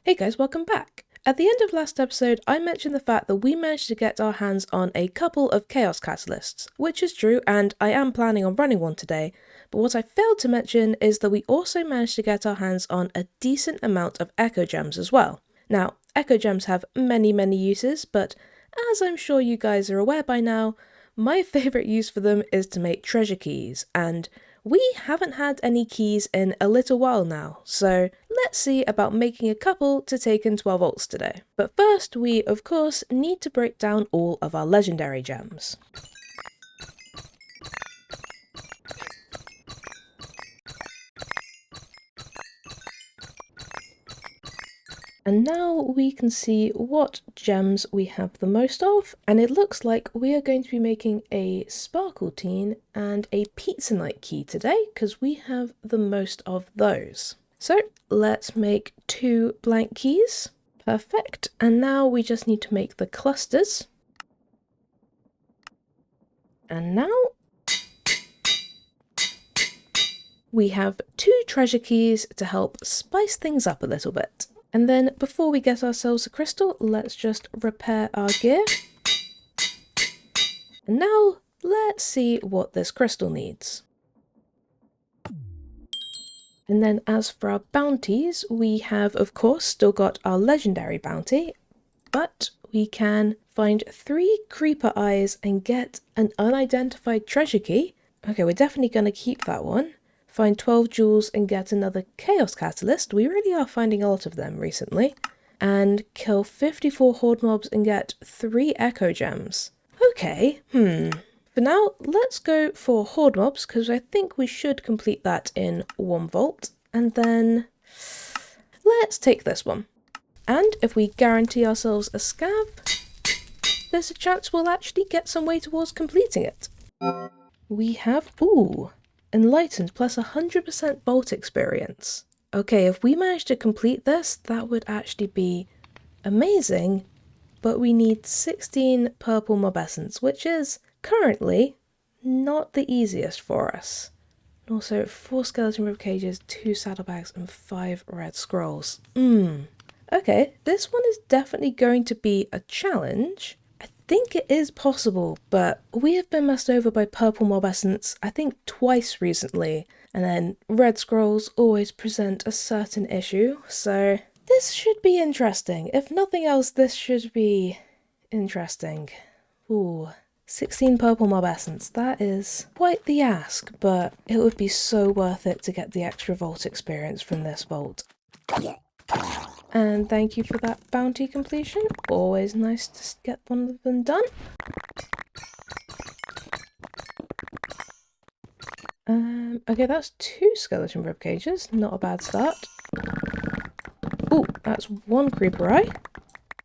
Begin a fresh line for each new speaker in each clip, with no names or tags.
Hey guys, welcome back! At the end of last episode, I mentioned the fact that we managed to get our hands on a couple of Chaos Catalysts, which is true, and I am planning on running one today, but what I failed to mention is that we also managed to get our hands on a decent amount of Echo Gems as well. Now, Echo Gems have many uses, but as I'm sure you guys are aware by now, my favourite use for them is to make treasure keys, and we haven't had any keys in a little while now, so let's see about making a couple to take into our vaults today. But first, we of course need to break down all of our legendary gems. And now we can see what gems we have the most of, and it looks like we are going to be making a Sparkletine and a Pizza Night key today, because we have the most of those. So let's make 2 blank keys. Perfect. And now we just need to make the clusters. And now we have 2 treasure keys to help spice things up a little bit. And then before we get ourselves a crystal, let's just repair our gear. And now let's see what this crystal needs. And then as for our bounties, we have of course still got our legendary bounty, but we can find 3 creeper eyes and get an unidentified treasure key. Okay, we're definitely going to keep that one. Find 12 jewels and get another Chaos Catalyst. We really are finding a lot of them recently. And kill 54 Horde mobs and get 3 Echo Gems. Okay, For now, let's go for Horde mobs, because I think we should complete that in 1 vault. And then let's take this one. And if we guarantee ourselves a scav, there's a chance we'll actually get some way towards completing it. We have, Enlightened plus 100% vault experience. Okay, if we manage to complete this, that would actually be amazing, but we need 16 purple mob essence, which is currently not the easiest for us. And also 4 skeleton rib cages, 2 saddlebags, and 5 red scrolls. Okay, this one is definitely going to be a challenge. I think it is possible, but we have been messed over by purple mob essence, I think twice recently, and then red scrolls always present a certain issue, so this should be interesting. If nothing else, this should be interesting. 16 purple mob essence, that is quite the ask, but it would be so worth it to get the extra vault experience from this vault. And thank you for that bounty completion. Always nice to get one of them done. Okay, that's 2 skeleton rib cages. Not a bad start. That's 1 creeper eye.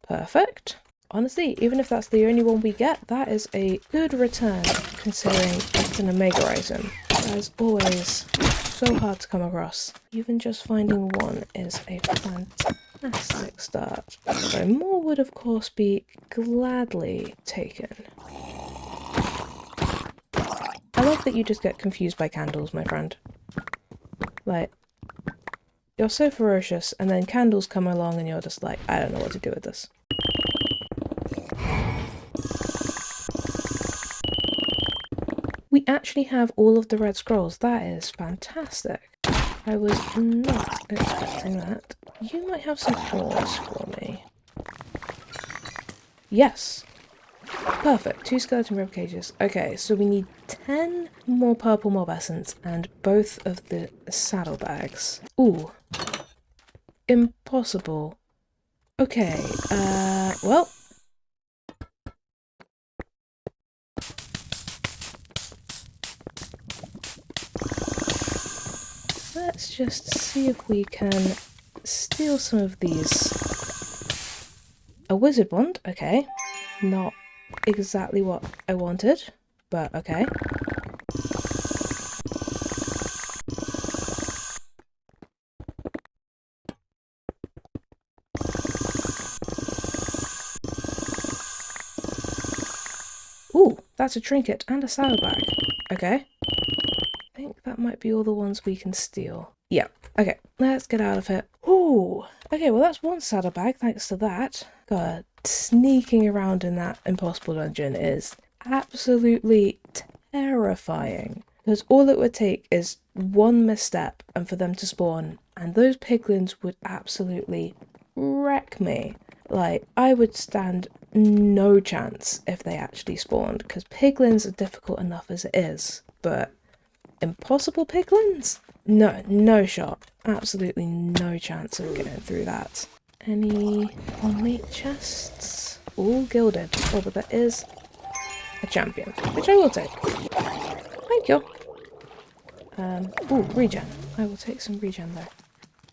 Perfect. Honestly, even if that's the only one we get, that is a good return, considering it's an omega item. That is always so hard to come across. Even just finding 1 is a fantastic start. So more would of course be gladly taken. I love that you just get confused by candles, my friend. Like, you're so ferocious, and then candles come along and you're just like, I don't know what to do with this. We actually have all of the red scrolls. That is fantastic. I was not expecting that. You might have some ores for me. Yes. Perfect. 2 skeleton rib cages. Okay, so we need 10 more purple mob essence and both of the saddlebags. Impossible. Okay, well. Let's just see if we can steal some of these. A wizard wand, okay. Not exactly what I wanted, but okay. That's a trinket and a saddlebag. Okay. I think that might be all the ones we can steal. Yeah, okay. let's get out of here. Ooh, okay, well that's one saddlebag, thanks to that. God, sneaking around in that impossible dungeon is absolutely terrifying. Because all it would take is one misstep and for them to spawn, and those piglins would absolutely wreck me. Like, I would stand no chance if they actually spawned, because piglins are difficult enough as it is, but impossible piglins? No, no shot. Absolutely no chance of getting through that. Any ornate chests? All gilded. Oh, but there is a champion, which I will take. Thank you. Ooh, regen. I will take some regen though.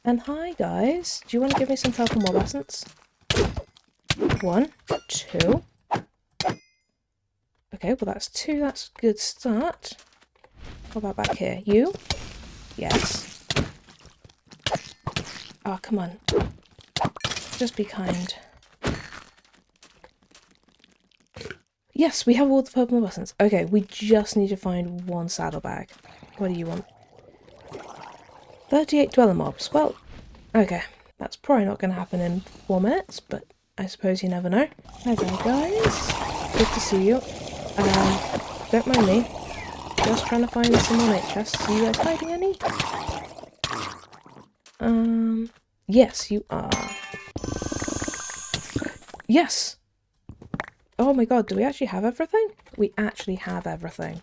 And hi guys, do you want to give me some purple mob essence? 1, 2. Okay, well that's 2, that's a good start. What about back here? You? Yes. Oh, come on. Just be kind. Yes, we have all the purple buttons. Okay, we just need to find one saddlebag. What do you want? 38 dweller mobs. Well, okay. That's probably not going to happen in 4 minutes, but I suppose you never know. Hi there, guys. Good to see you. Don't mind me. Just trying to find some ornate chests. Are you guys hiding any? Yes, you are. Yes! Oh my god, do we actually have everything? We actually have everything.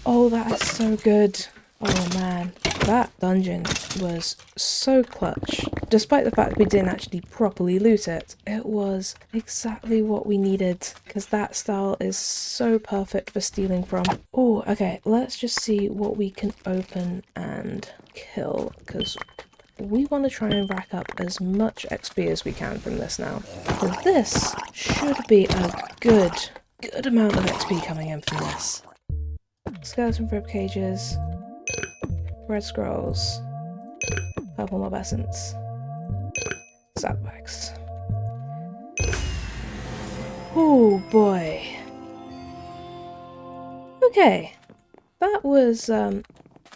Oh, that is so good. Oh man, that dungeon was so clutch. Despite the fact we didn't actually properly loot it, it was exactly what we needed, because that style is so perfect for stealing from. Oh, okay, let's just see what we can open and kill, because we want to try and rack up as much XP as we can from this now. So this should be a good amount of XP coming in from this. Skeleton rib cages, red scrolls, purple mob essence, saddlebags. Oh boy. Okay, that was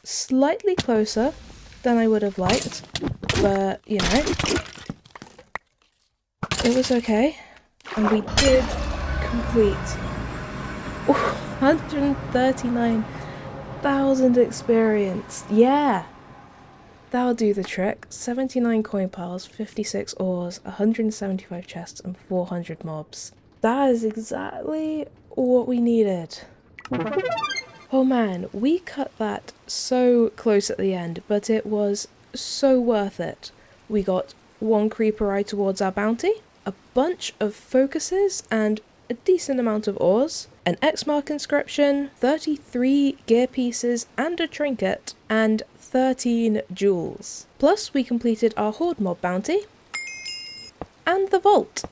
slightly closer than I would have liked, but you know, it was okay, and we did complete 139,000 experience. Yeah, that'll do the trick. 79 coin piles, 56 ores, 175 chests, and 400 mobs. That is exactly what we needed. Oh man, we cut that so close at the end, but it was so worth it. We got 1 creeper eye towards our bounty, a bunch of focuses, and a decent amount of ores, an X mark inscription, 33 gear pieces and a trinket, and 13 jewels. Plus we completed our horde mob bounty, and the vault.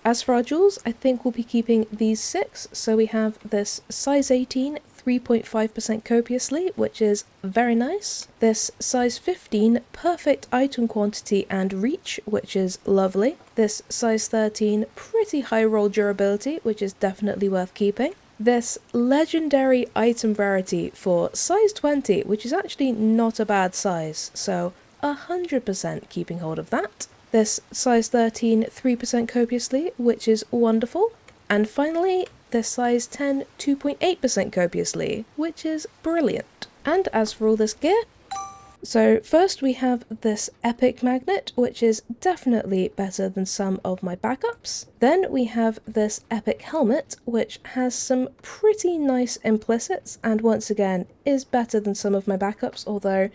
As for our jewels, I think we'll be keeping these 6, so we have this size 18, 3.5% copiously, which is very nice. This size 15, perfect item quantity and reach, which is lovely. This size 13, pretty high roll durability, which is definitely worth keeping. This legendary item rarity for size 20, which is actually not a bad size, so 100% keeping hold of that. This size 13, 3% copiously, which is wonderful. And finally, this size 10, 2.8% copiously, which is brilliant. And as for all this gear, so first we have this epic magnet, which is definitely better than some of my backups. Then we have this epic helmet, which has some pretty nice implicits, and once again is better than some of my backups, although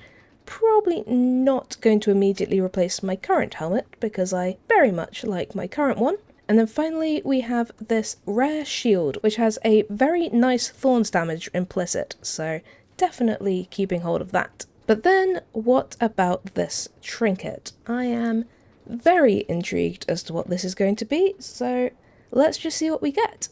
probably not going to immediately replace my current helmet because I very much like my current one. And then finally we have this rare shield, which has a very nice thorns damage implicit, so definitely keeping hold of that. But then what about this trinket? I am very intrigued as to what this is going to be, so let's just see what we get.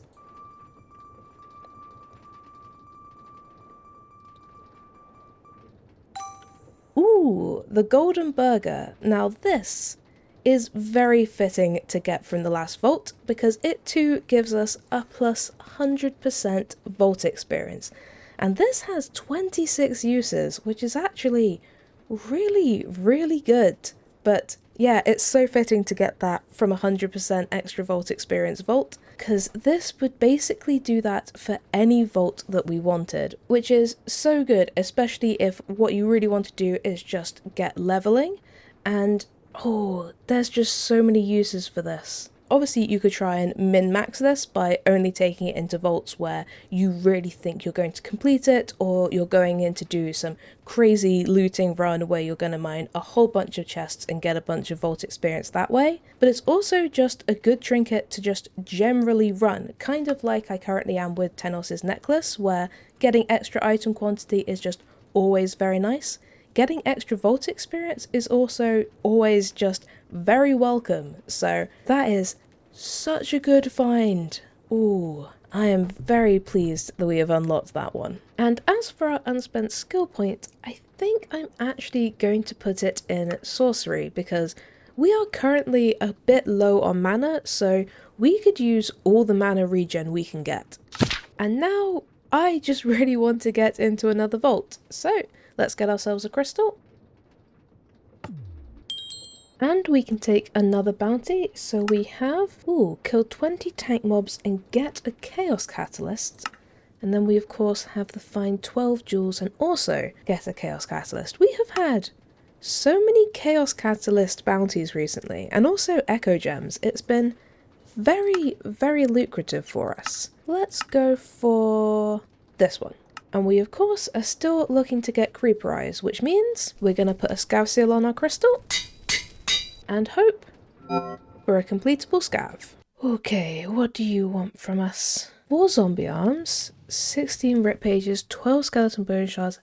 Ooh, the golden burger. Now this is very fitting to get from the last vault because it too gives us a plus 100% vault experience. And this has 26 uses, which is actually really, really good. But yeah, it's so fitting to get that from 100% extra vault experience vault, because this would basically do that for any vault that we wanted, which is so good, especially if what you really want to do is just get leveling. And oh, there's just so many uses for this. Obviously, you could try and min-max this by only taking it into vaults where you really think you're going to complete it, or you're going in to do some crazy looting run where you're going to mine a whole bunch of chests and get a bunch of vault experience that way. But it's also just a good trinket to just generally run, kind of like I currently am with Tenos's necklace, where getting extra item quantity is just always very nice. Getting extra vault experience is also always just very welcome, so that is such a good find. Ooh, I am very pleased that we have unlocked that one. And as for our unspent skill point, I think I'm actually going to put it in sorcery, because we are currently a bit low on mana, so we could use all the mana regen we can get. And now I just really want to get into another vault, so let's get ourselves a crystal. And we can take another bounty, so we have, kill 20 tank mobs and get a chaos catalyst. And then we of course have the find 12 jewels and also get a chaos catalyst. We have had so many chaos catalyst bounties recently, and also echo gems. It's been very, very lucrative for us. Let's go for this one. And we of course are still looking to get creeper eyes, which means we're going to put a scav seal on our crystal and hope for a completable scav. Okay, what do you want from us? 4 zombie arms, 16 rip pages, 12 skeleton bone shards,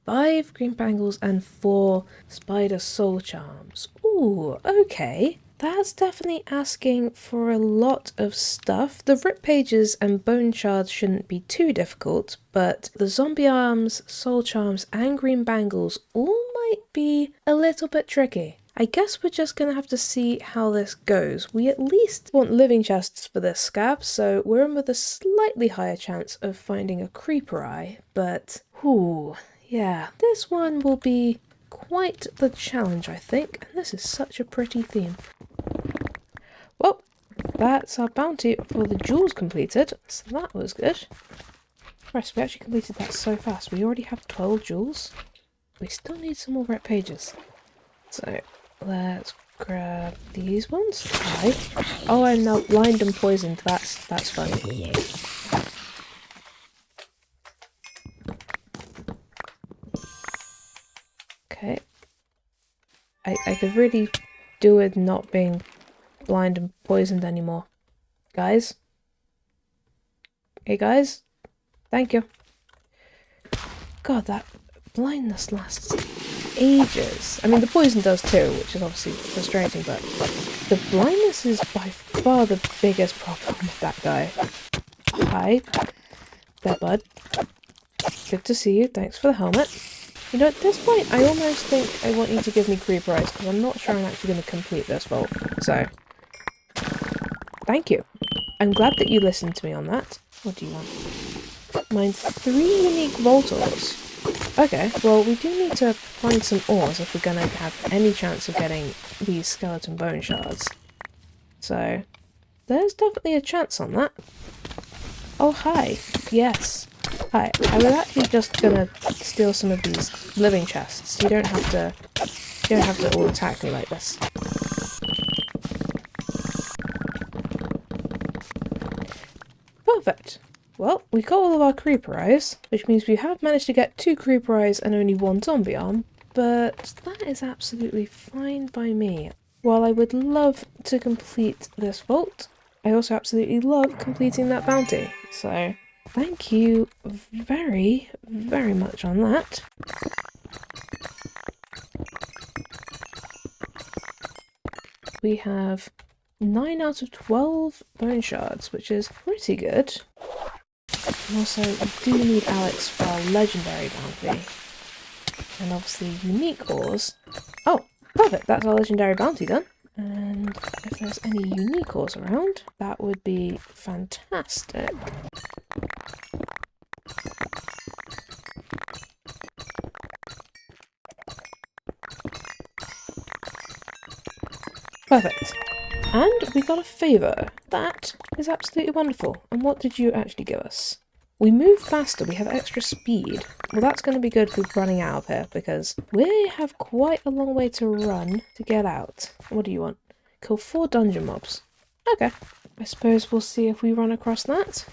5 green bangles, and 4 spider soul charms. Ooh, okay. That's definitely asking for a lot of stuff. The rip pages and bone shards shouldn't be too difficult, but the zombie arms, soul charms, and green bangles all might be a little bit tricky. I guess we're just going to have to see how this goes. We at least want living chests for this scav, so we're in with a slightly higher chance of finding a creeper eye, but yeah, this one will be quite the challenge, I think, and this is such a pretty theme. Well, that's our bounty for the jewels completed, so that was good. Right, we actually completed that so fast. We already have 12 jewels. We still need some more red pages. So let's grab these ones. Hi. Oh, I'm now blind and poisoned. That's funny. Okay. I could really do with not being blind and poisoned anymore. Guys? Hey guys? Thank you. God, that blindness lasts ages. I mean, the poison does too, which is obviously frustrating, but the blindness is by far the biggest problem with that guy. Hi. There, bud. Good to see you. Thanks for the helmet. You know, at this point, I almost think I want you to give me creeper eyes, because I'm not sure I'm actually going to complete this vault. So, thank you. I'm glad that you listened to me on that. What do you want? Mine's 3 unique vault ores. Okay, well, we do need to find some ores if we're going to have any chance of getting these skeleton bone shards. So, there's definitely a chance on that. Oh, hi. Yes. Hi. I was actually just going to steal some of these living chests. You don't have to all attack me like this. Perfect. Well, we got all of our creeper eyes, which means we have managed to get 2 creeper eyes and only 1 zombie arm, but that is absolutely fine by me. While I would love to complete this vault, I also absolutely love completing that bounty, so thank you very, very much on that. We have 9 out of 12 bone shards, which is pretty good. And also, we do need Alex for our legendary bounty. And obviously, unique ores. Oh, perfect, that's our legendary bounty done. And if there's any unique ores around, that would be fantastic. Perfect. And we got a favour. That is absolutely wonderful. And what did you actually give us? We move faster, we have extra speed. Well, that's going to be good for running out of here, because we have quite a long way to run to get out. What do you want? Kill 4 dungeon mobs. Okay. I suppose we'll see if we run across that.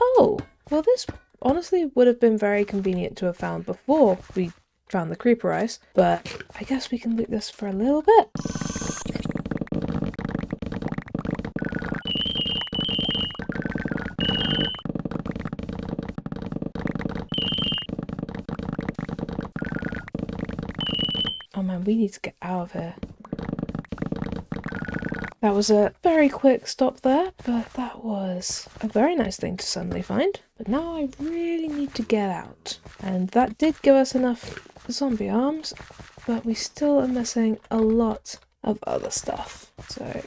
Oh, well this honestly would have been very convenient to have found before we found the creeper eyes, but I guess we can loot this for a little bit. Oh man, we need to get out of here. That was a very quick stop there, but that was a very nice thing to suddenly find. But now I really need to get out. And that did give us enough zombie arms, but we still are missing a lot of other stuff. So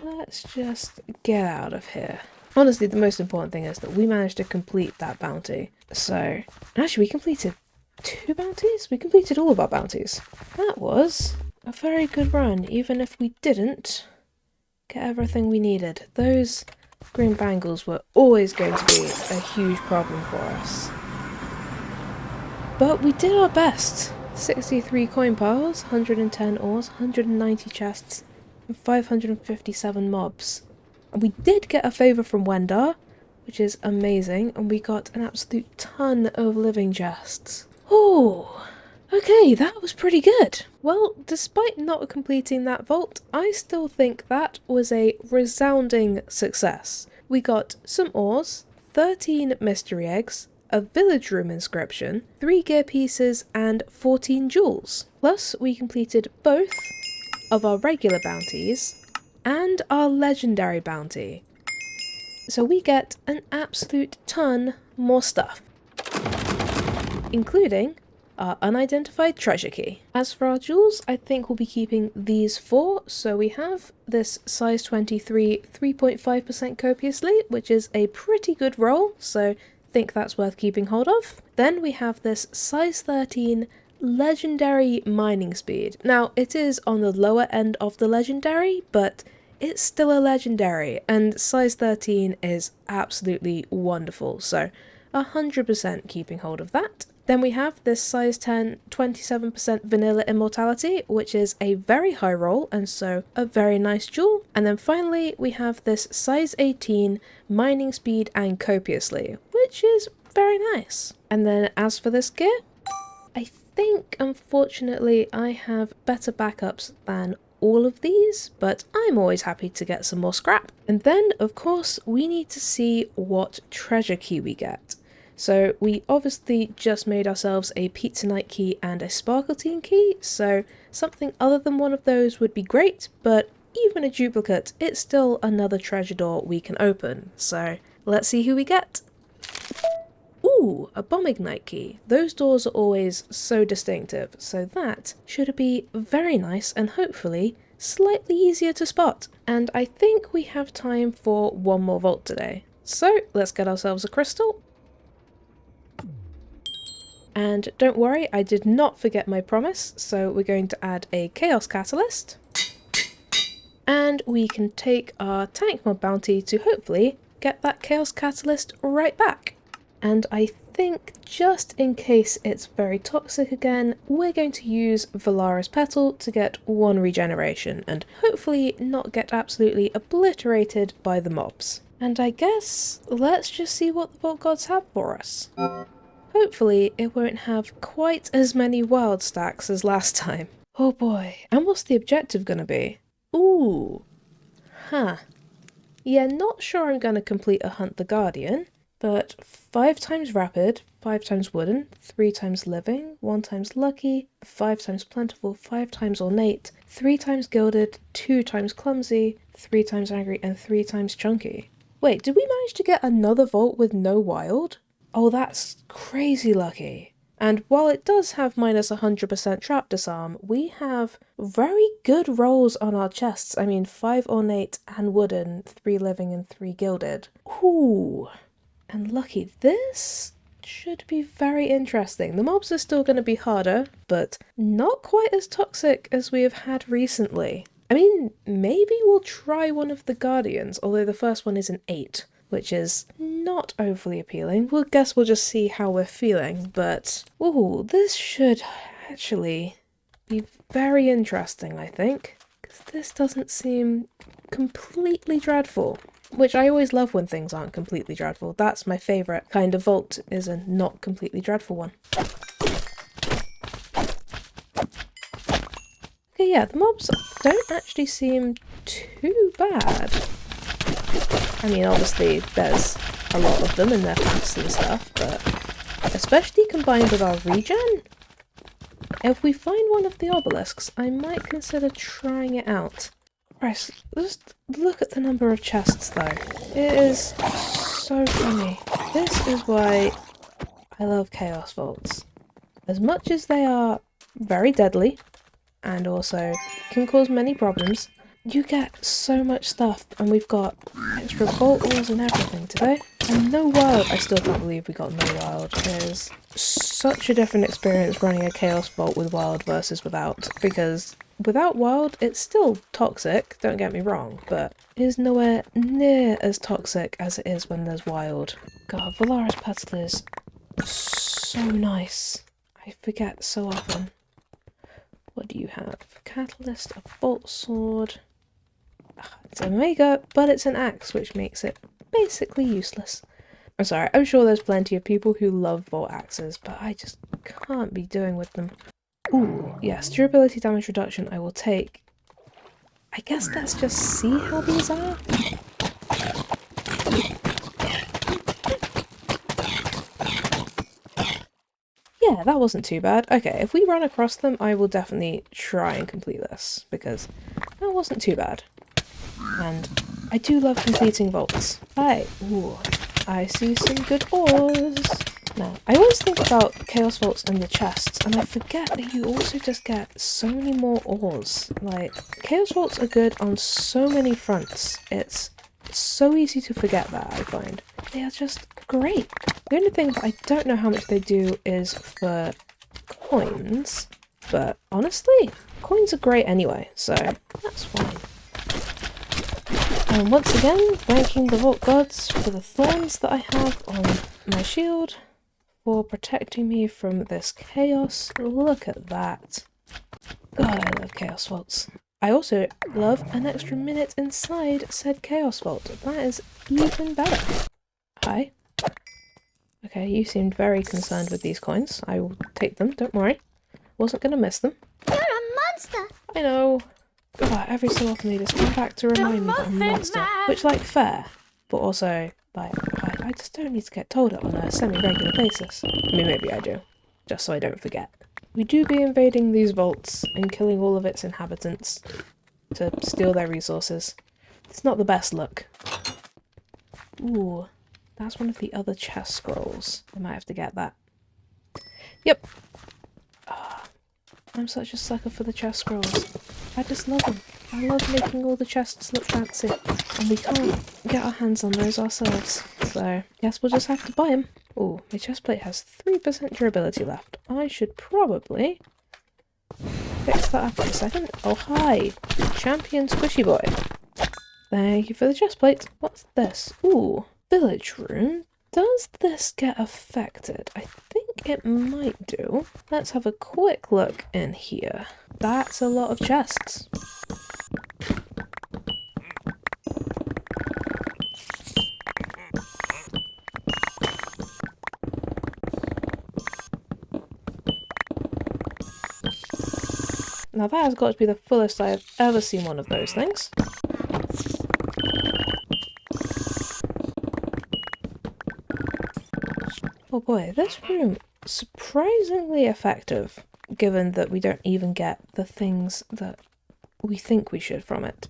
let's just get out of here. Honestly, the most important thing is that we managed to complete that bounty. So, actually we completed 2 bounties? We completed all of our bounties. That was a very good run, even if we didn't get everything we needed. Those green bangles were always going to be a huge problem for us. But we did our best. 63 coin piles, 110 ores, 190 chests, and 557 mobs. And we did get a favour from Wendar, which is amazing, and we got an absolute ton of living chests. Oh, okay, that was pretty good. Well, despite not completing that vault, I still think that was a resounding success. We got some ores, 13 mystery eggs, a village room inscription, 3 gear pieces, and 14 jewels. Plus, we completed both of our regular bounties and our legendary bounty. So we get an absolute ton more stuff, including our unidentified treasure key. As for our jewels, I think we'll be keeping these 4. So we have this size 23 3.5% copiously, which is a pretty good roll, so I think that's worth keeping hold of. Then we have this size 13 legendary mining speed. Now, it is on the lower end of the legendary, but it's still a legendary, and size 13 is absolutely wonderful, so 100% keeping hold of that. Then we have this size 10 27% vanilla immortality, which is a very high roll and so a very nice jewel. And then finally we have this size 18 mining speed and copiously, which is very nice. And then as for this gear, I think unfortunately I have better backups than all of these, but I'm always happy to get some more scrap. And then of course we need to see what treasure key we get. So we obviously just made ourselves a Pizza Night key and a Sparkletine key, so something other than one of those would be great, but even a duplicate, it's still another treasure door we can open. So let's see who we get. Ooh, a Bomb Ignite key. Those doors are always so distinctive, so that should be very nice and hopefully slightly easier to spot. And I think we have time for one more vault today. So let's get ourselves a crystal. And don't worry, I did not forget my promise, so we're going to add a Chaos Catalyst. And we can take our Tank Mob bounty to hopefully get that Chaos Catalyst right back. And I think just in case it's very toxic again, we're going to use Valara's Petal to get 1 regeneration and hopefully not get absolutely obliterated by the mobs. And I guess let's just see what the Vault Gods have for us. Hopefully it won't have quite as many wild stacks as last time. Oh boy, and what's the objective gonna be? Ooh, huh. Yeah, not sure I'm gonna complete a Hunt the Guardian, but 5 times rapid, 5 times wooden, 3 times living, 1 times lucky, 5 times plentiful, 5 times ornate, 3 times gilded, 2 times clumsy, 3 times angry, and 3 times chunky. Wait, did we manage to get another vault with no wild? Oh, that's crazy lucky. And while it does have minus 100% trap disarm, we have very good rolls on our chests. I mean, 5 ornate and wooden, 3 living and 3 gilded. Ooh, and lucky. This should be very interesting. The mobs are still going to be harder, but not quite as toxic as we have had recently. I mean, maybe we'll try one of the Guardians, although the first one is an 8, which is not overly appealing. We'll just see how we're feeling, but... ooh, this should actually be very interesting, I think, because this doesn't seem completely dreadful. Which I always love when things aren't completely dreadful. That's my favourite kind of vault, is a not completely dreadful one. Okay, yeah, the mobs don't actually seem too bad. I mean, obviously there's a lot of them and they're fast and stuff, but especially combined with our regen, if we find one of the obelisks, I might consider trying it out. Right, just look at the number of chests though. It is so funny. This is why I love Chaos Vaults. As much as they are very deadly, and also can cause many problems, you get so much stuff, and we've got extra vaults and everything today. And no wild, I still can't believe we got no wild. It is such a different experience running a Chaos Vault with wild versus without, because without wild, it's still toxic, don't get me wrong, but it is nowhere near as toxic as it is when there's wild. God, Valaris Petal is so nice. I forget so often. What do you have? Catalyst, a bolt sword. It's Omega, but it's an axe, which makes it basically useless. I'm sorry, I'm sure there's plenty of people who love Volt Axes, but I just can't be doing with them. Ooh, yes, durability damage reduction I will take. I guess let's just see how these are. Yeah, that wasn't too bad. Okay, if we run across them, I will definitely try and complete this, because that wasn't too bad. And I do love completing vaults. Hi, ooh, I see some good ores. Now, I always think about Chaos Vaults and the chests, and I forget that you also just get so many more ores. Like, Chaos Vaults are good on so many fronts. It's so easy to forget that, I find. They are just great. The only thing that I don't know how much they do is for coins, but honestly, coins are great anyway, so that's fine. And once again, thanking the Vault Gods for the thorns that I have on my shield, for protecting me from this chaos. Look at that. God, I love Chaos Vaults. I also love an extra minute inside said Chaos Vault. That is even better. Hi. Okay, you seemed very concerned with these coins. I will take them, don't worry. Wasn't gonna miss them.
You're a monster!
I know. God, every so often they just come back to remind me that I'm a monster. Which, like, fair. But also, like, I just don't need to get told it on a semi-regular basis. I mean, maybe I do. Just so I don't forget. We do be invading these vaults and killing all of its inhabitants to steal their resources. It's not the best look. Ooh, that's one of the other chest scrolls. I might have to get that. Yep. Oh, I'm such a sucker for the chest scrolls. I just love them. I love making all the chests look fancy. And we can't get our hands on those ourselves. So, guess we'll just have to buy them. Ooh, my chestplate has 3% durability left. I should probably fix that up in a second. Oh, hi! Champion Squishy Boy. Thank you for the chestplate. What's this? Ooh, village room. Does this get affected? I think it might do. Let's have a quick look in here. That's a lot of chests. Now that has got to be the fullest I have ever seen one of those things. Oh boy, this room surprisingly effective, given that we don't even get the things that we think we should from it.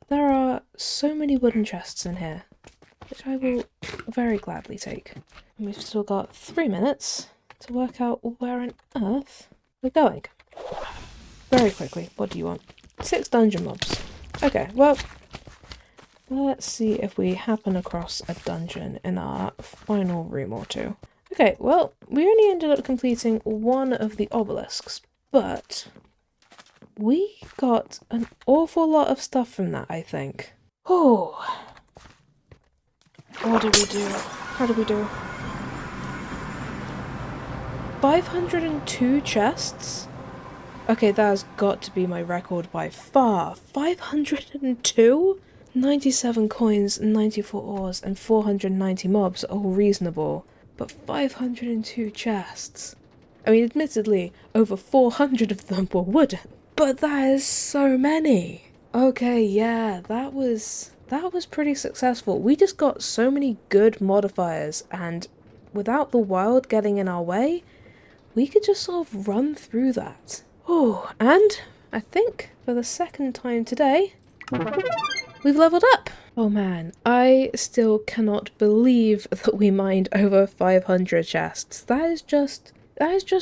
There are so many wooden chests in here, which I will very gladly take. And we've still got 3 minutes to work out where on earth we're going. Very quickly, what do you want? 6 dungeon mobs. Okay, well, let's see if we happen across a dungeon in our final room or two. Okay, well, we only ended up completing one of the obelisks, but we got an awful lot of stuff from that, I think. Oh, what did we do? How did we do? 502 chests? Okay, that has got to be my record by far. 502? 97 coins, 94 ores, and 490 mobs are all reasonable. But 502 chests? I mean, admittedly, over 400 of them were wooden. But that is so many! Okay, yeah, that was pretty successful. We just got so many good modifiers, and without the wild getting in our way, we could just sort of run through that. Oh, and I think for the second time today, we've leveled up! Oh man, I still cannot believe that we mined over 500 chests. That is just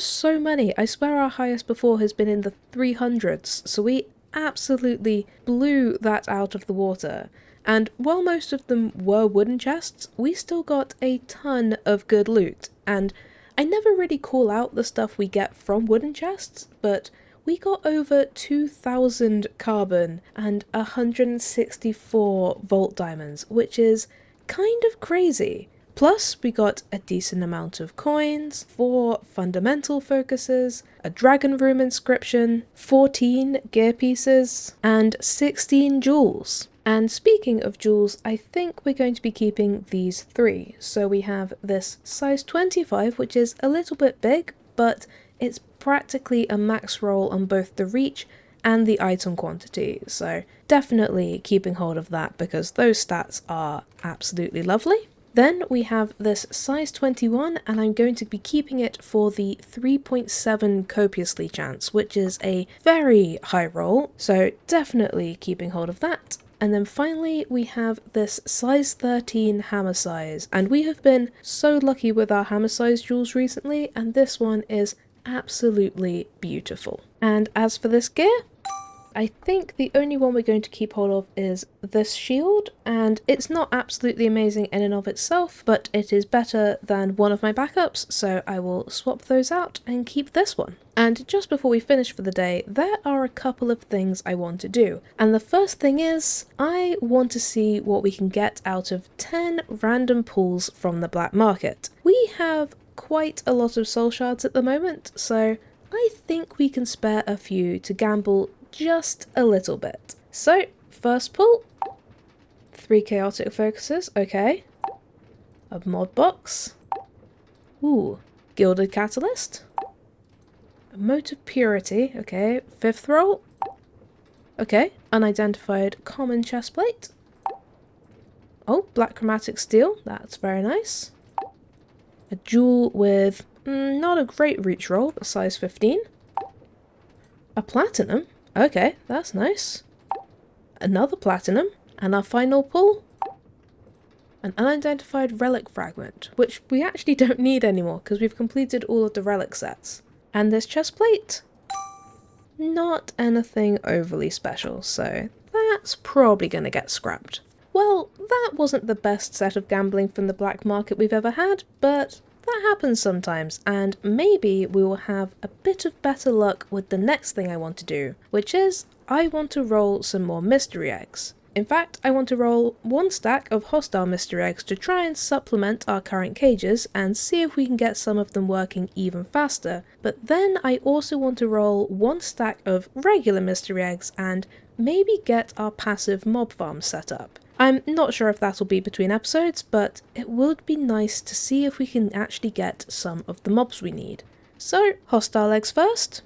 so many. I swear our highest before has been in the 300s, so we absolutely blew that out of the water. And while most of them were wooden chests, we still got a ton of good loot. And I never really call out the stuff we get from wooden chests, but we got over 2,000 carbon and 164 vault diamonds, which is kind of crazy. Plus, we got a decent amount of coins, 4 fundamental focuses, a dragon room inscription, 14 gear pieces, and 16 jewels. And speaking of jewels, I think we're going to be keeping these 3. So we have this size 25, which is a little bit big, but it's practically a max roll on both the reach and the item quantity. So definitely keeping hold of that because those stats are absolutely lovely. Then we have this size 21, and I'm going to be keeping it for the 3.7 copiously chance, which is a very high roll, so definitely keeping hold of that. And then finally we have this size 13 hammer size, and we have been so lucky with our hammer size jewels recently, and this one is absolutely beautiful. And as for this gear, I think the only one we're going to keep hold of is this shield, and it's not absolutely amazing in and of itself, but it is better than one of my backups, so I will swap those out and keep this one. And just before we finish for the day, there are a couple of things I want to do. And the first thing is, I want to see what we can get out of 10 random pulls from the black market. We have quite a lot of soul shards at the moment, so I think we can spare a few to gamble just a little bit. So, first pull, 3 chaotic focuses, okay. A mod box. Ooh, gilded catalyst. A mote of purity, okay. 5th roll. Okay, unidentified common chestplate. Oh, black chromatic steel, that's very nice. A jewel with not a great reach roll, but size 15. A platinum. Okay, that's nice. Another platinum, and our final pull, an unidentified relic fragment, which we actually don't need anymore because we've completed all of the relic sets. And this chest plate, not anything overly special, so that's probably going to get scrapped. Well, that wasn't the best set of gambling from the black market we've ever had, but that happens sometimes, and maybe we will have a bit of better luck with the next thing I want to do, which is I want to roll some more mystery eggs. In fact, I want to roll 1 stack of hostile mystery eggs to try and supplement our current cages and see if we can get some of them working even faster, but then I also want to roll 1 stack of regular mystery eggs and maybe get our passive mob farm set up. I'm not sure if that'll be between episodes, but it would be nice to see if we can actually get some of the mobs we need. So, hostile eggs first.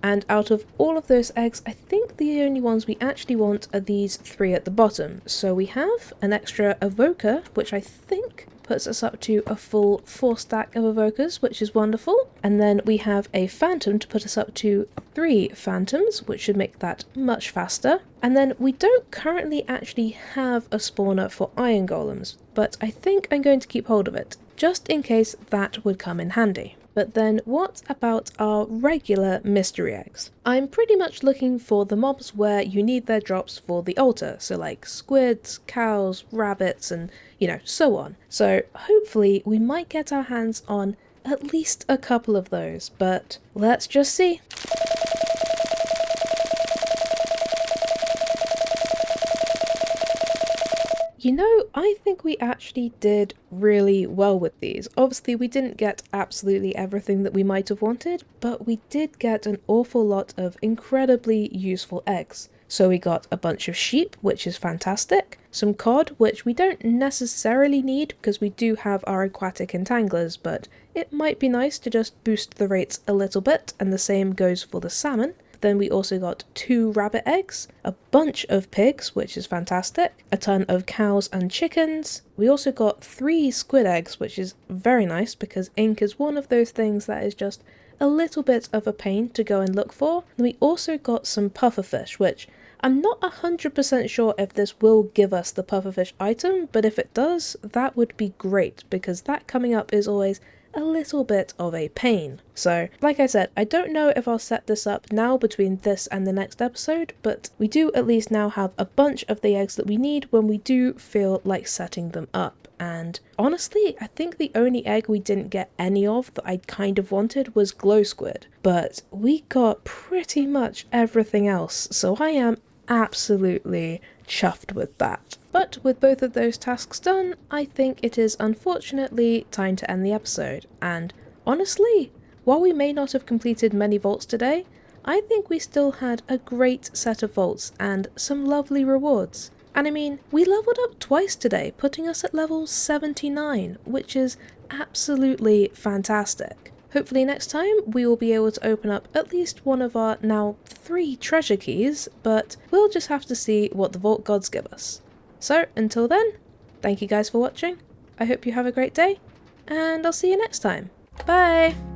And out of all of those eggs, I think the only ones we actually want are these 3 at the bottom. So we have an extra evoker, which I think puts us up to a full 4 stack of evokers, which is wonderful. And then we have a phantom to put us up to 3 phantoms, which should make that much faster. And then we don't currently actually have a spawner for iron golems, but I think I'm going to keep hold of it, just in case that would come in handy. But then what about our regular mystery eggs? I'm pretty much looking for the mobs where you need their drops for the altar, so like squids, cows, rabbits, and so on. So hopefully we might get our hands on at least a couple of those, but let's just see. I think we actually did really well with these. Obviously, we didn't get absolutely everything that we might have wanted, but we did get an awful lot of incredibly useful eggs. So we got a bunch of sheep, which is fantastic, some cod, which we don't necessarily need because we do have our aquatic entanglers, but it might be nice to just boost the rates a little bit, and the same goes for the salmon. Then we also got 2 rabbit eggs, a bunch of pigs, which is fantastic, a ton of cows and chickens. We also got 3 squid eggs, which is very nice because ink is one of those things that is just a little bit of a pain to go and look for. And we also got some pufferfish, which I'm not 100% sure if this will give us the pufferfish item, but if it does, that would be great because that coming up is always a little bit of a pain. So, like I said, I don't know if I'll set this up now between this and the next episode, but we do at least now have a bunch of the eggs that we need when we do feel like setting them up. And honestly, I think the only egg we didn't get any of that I kind of wanted was glow squid, but we got pretty much everything else, so I am absolutely chuffed with that. But with both of those tasks done, I think it is unfortunately time to end the episode. And honestly, while we may not have completed many vaults today, I think we still had a great set of vaults and some lovely rewards. And I mean, we leveled up twice today, putting us at level 79, which is absolutely fantastic. Hopefully next time we will be able to open up at least one of our now 3 treasure keys, but we'll just have to see what the vault gods give us. So until then, thank you guys for watching, I hope you have a great day, and I'll see you next time. Bye!